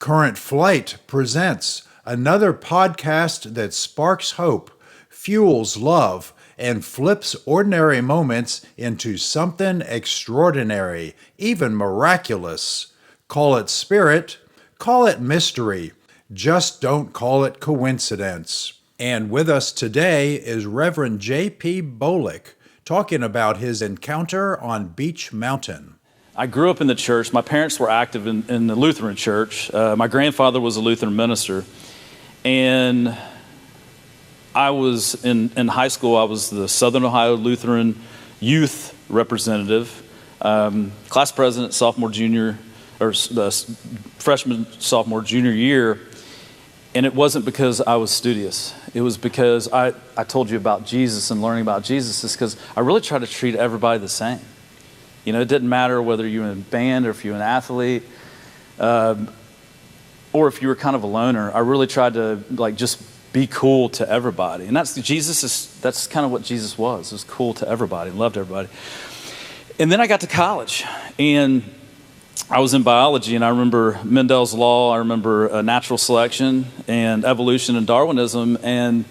Current Flight presents another podcast that sparks hope, fuels love, and flips ordinary moments into something extraordinary, even miraculous. Call it spirit, call it mystery, just don't call it coincidence. And with us today is Reverend J.P. Bolick, talking about his encounter on Beech Mountain. I grew up in the church. My parents were active in the Lutheran church. My grandfather was a Lutheran minister. And I was in high school, I was the Southern Ohio Lutheran youth representative, class president, sophomore, junior, or freshman, sophomore, junior year. And it wasn't because I was studious. It was because I told you about Jesus and learning about Jesus is because I really tried to treat everybody the same. You know, it didn't matter whether you were in a band or if you were an athlete, or if you were kind of a loner. I really tried to just be cool to everybody, and that's kind of what Jesus was. It was cool to everybody, loved everybody. And then I got to college, and I was in biology, and I remember Mendel's law. I remember natural selection and evolution and Darwinism, and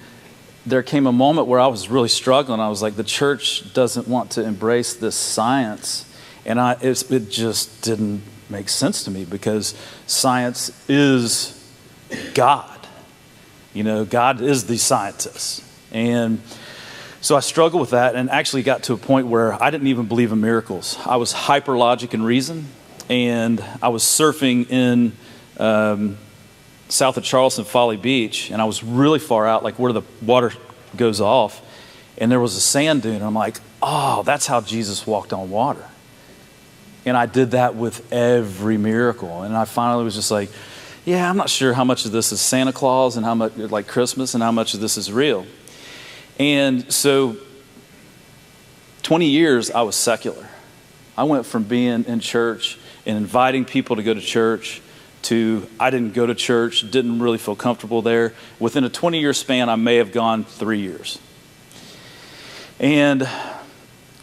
there came a moment where I was really struggling. I was like, the church doesn't want to embrace this science. And it just didn't make sense to me because science is God. You know, God is the scientist. And so I struggled with that and actually got to a point where I didn't even believe in miracles. I was hyper logic and reason. And I was surfing in south of Charleston, Folly Beach, and I was really far out, like where the water goes off, and there was a sand dune. And I'm like, oh, that's how Jesus walked on water. And I did that with every miracle. And I finally was just like, yeah, I'm not sure how much of this is Santa Claus and how much like Christmas and how much of this is real. And so 20 years I was secular. I went from being in church and inviting people to go to church to I didn't go to church, didn't really feel comfortable there. Within a 20-year span, I may have gone 3 years. And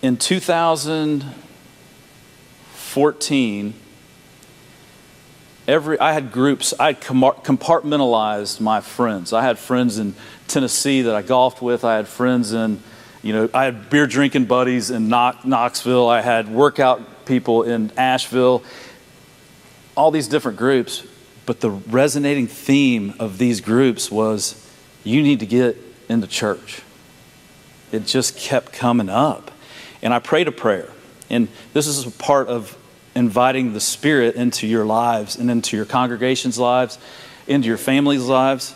in 2014, I had groups. I had compartmentalized my friends. I had friends in Tennessee that I golfed with. I had friends I had beer drinking buddies in Knoxville. I had workout people in Asheville. All these different groups, but the resonating theme of these groups was you need to get into church. It just kept coming up. And I prayed a prayer. And this is a part of inviting the Spirit into your lives and into your congregation's lives, into your family's lives.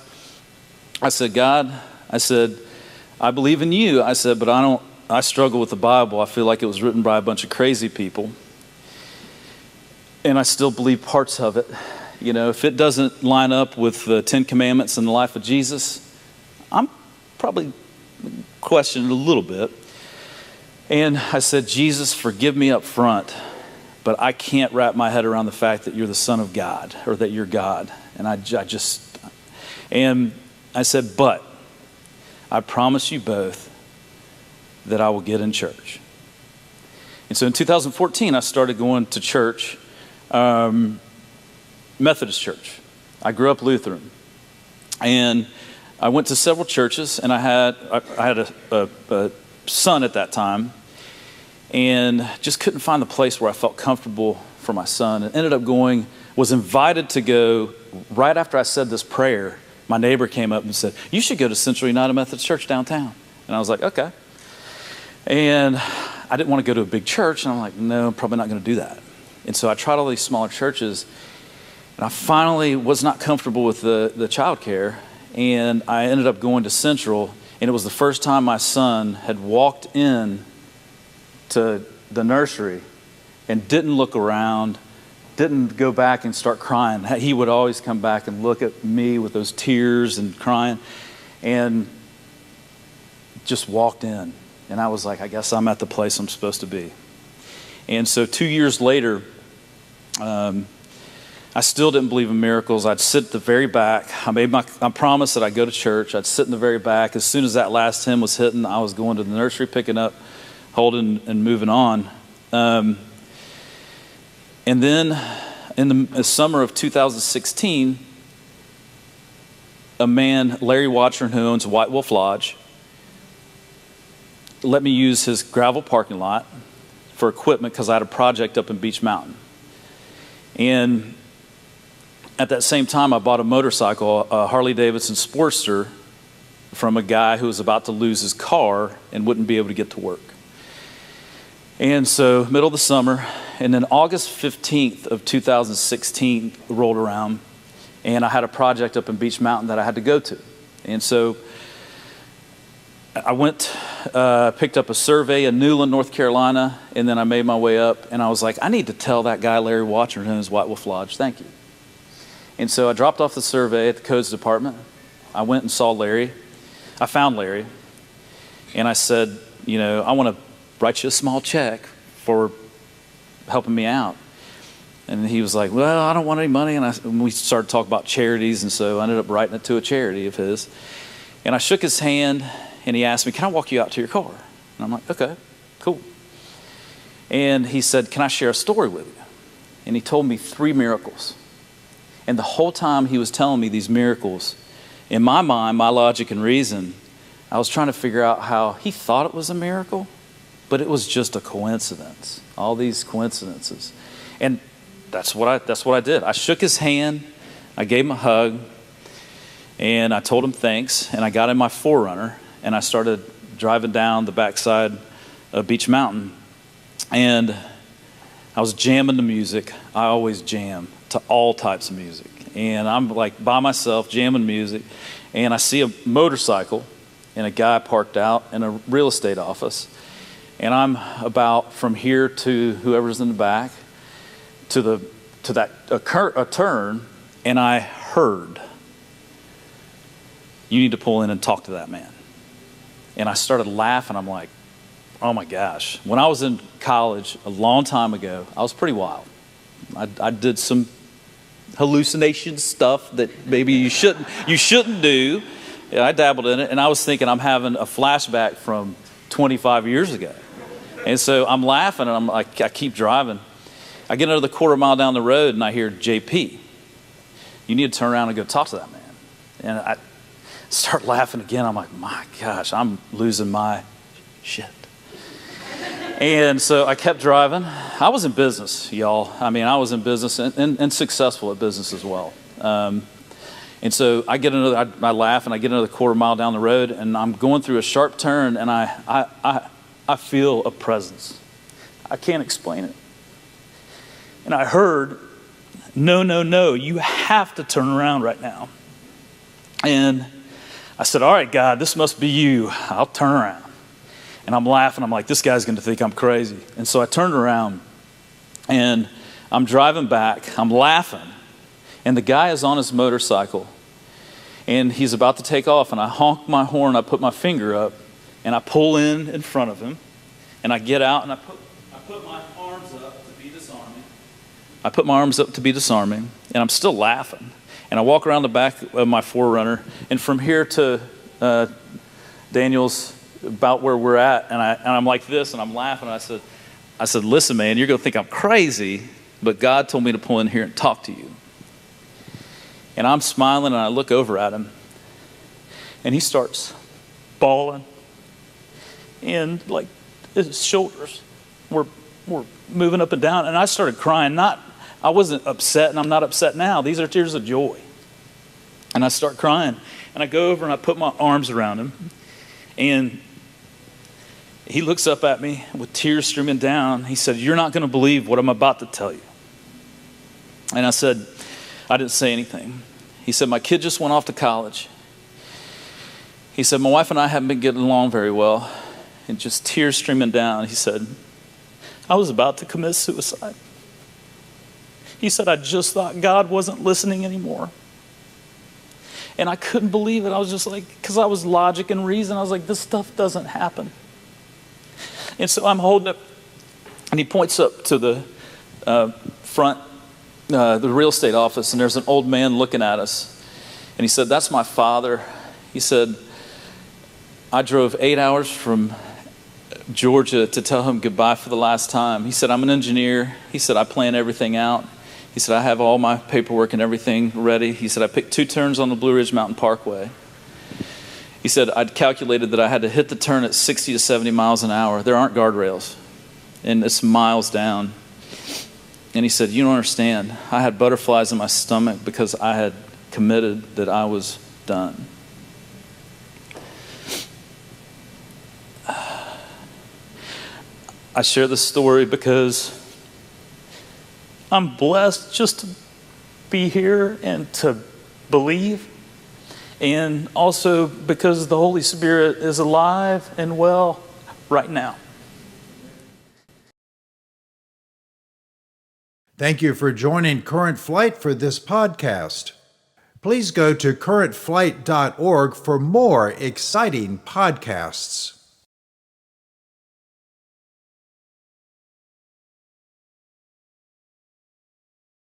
I said, God, I believe in you. I said, but I struggle with the Bible. I feel like it was written by a bunch of crazy people. And I still believe parts of it. You know, if it doesn't line up with the 10 Commandments and the life of Jesus, I'm probably questioning a little bit. And I said, Jesus, forgive me up front, but I can't wrap my head around the fact that you're the Son of God or that you're God. And I said, but I promise you both that I will get in church. And so in 2014, I started going to church. Methodist church. I grew up Lutheran, and I went to several churches, and I had a son at that time, and just couldn't find the place where I felt comfortable for my son, and ended up was invited to go right after I said this prayer. My neighbor came up and said, you should go to Central United Methodist Church downtown. And I was like, okay. And I didn't want to go to a big church, and I'm like, no, I'm probably not going to do that. And so I tried all these smaller churches, and I finally was not comfortable with the child care, and I ended up going to Central, and it was the first time my son had walked in to the nursery and didn't look around, didn't go back and start crying. He would always come back and look at me with those tears and crying, and just walked in. And I was like, I guess I'm at the place I'm supposed to be. And so 2 years later, I still didn't believe in miracles. I'd sit at the very back. I promised that I'd go to church. I'd sit in the very back. As soon as that last hymn was hitting, I was going to the nursery, picking up, holding, and moving on. And then in the summer of 2016, a man, Larry Watchern, who owns White Wolf Lodge, let me use his gravel parking lot for equipment because I had a project up in Beech Mountain. And at that same time, I bought a motorcycle, a Harley-Davidson Sportster, from a guy who was about to lose his car and wouldn't be able to get to work. And so, middle of the summer, and then August 15th of 2016 rolled around, and I had a project up in Beech Mountain that I had to go to. And so I went, picked up a survey in Newland, North Carolina, and then I made my way up, and I was like, I need to tell that guy, Larry Watchern, who owns White Wolf Lodge, thank you. And so I dropped off the survey at the codes department. I went and saw Larry. I found Larry, and I said, you know, I want to write you a small check for helping me out. And he was like, well, I don't want any money. And we started talking about charities, and so I ended up writing it to a charity of his. And I shook his hand, and he asked me, can I walk you out to your car? And I'm like, okay, cool. And he said, can I share a story with you? And he told me 3 miracles. And the whole time he was telling me these miracles, in my mind, my logic and reason, I was trying to figure out how he thought it was a miracle, but it was just a coincidence. All these coincidences. And that's what I did. I shook his hand, I gave him a hug, and I told him thanks, and I got in my 4Runner, and I started driving down the backside of Beech Mountain. And I was jamming the music. I always jam to all types of music. And I'm like by myself jamming music, and I see a motorcycle and a guy parked out in a real estate office. And I'm about from here to whoever's in the back to a turn, and I heard, you need to pull in and talk to that man. And I started laughing. I'm like, oh my gosh. When I was in college a long time ago, I was pretty wild. I did some hallucination stuff that maybe you shouldn't do. Yeah, I dabbled in it, and I was thinking I'm having a flashback from 25 years ago. And so I'm laughing, and I keep driving. I get another quarter mile down the road, and I hear, JP, you need to turn around and go talk to that man. And I start laughing again. I'm like, my gosh, I'm losing my shit. And so I kept driving. I was in business, y'all. I mean, I was in business and successful at business as well. And so I laugh, and I get another quarter mile down the road, and I'm going through a sharp turn, and I feel a presence. I can't explain it. And I heard, no, you have to turn around right now. And I said, all right, God, this must be you. I'll turn around. And I'm laughing. I'm like, this guy's going to think I'm crazy. And so I turned around, and I'm driving back. I'm laughing. And the guy is on his motorcycle, and he's about to take off. And I honk my horn. I put my finger up, and I pull in front of him. And I get out, and I put my arms up to be disarming. I put my arms up to be disarming, and I'm still laughing. And I walk around the back of my 4Runner, and from here to Daniel's, about where we're at, and I'm like this, and I'm laughing. I said, listen, man, you're going to think I'm crazy, but God told me to pull in here and talk to you. And I'm smiling, and I look over at him, and he starts bawling, and like his shoulders were moving up and down, and I started crying. I wasn't upset, and I'm not upset now. These are tears of joy. And I start crying, and I go over and I put my arms around him, and he looks up at me with tears streaming down. He said, you're not going to believe what I'm about to tell you. And I said, I didn't say anything. He said, my kid just went off to college. He said, my wife and I haven't been getting along very well. And just tears streaming down. He said, I was about to commit suicide. He said, I just thought God wasn't listening anymore. And I couldn't believe it. I was just like, because I was logic and reason. I was like, this stuff doesn't happen. And so I'm holding up, and he points up to the front, the real estate office, and there's an old man looking at us. And he said, that's my father. He said, I drove 8 hours from Georgia to tell him goodbye for the last time. He said, I'm an engineer. He said, I plan everything out. He said, I have all my paperwork and everything ready. He said, I picked 2 turns on the Blue Ridge Mountain Parkway. He said, I'd calculated that I had to hit the turn at 60 to 70 miles an hour. There aren't guardrails, and it's miles down. And he said, you don't understand. I had butterflies in my stomach because I had committed that I was done. I share this story because I'm blessed just to be here and to believe, and also because the Holy Spirit is alive and well right now. Thank you for joining Current Flight for this podcast. Please go to currentflight.org for more exciting podcasts.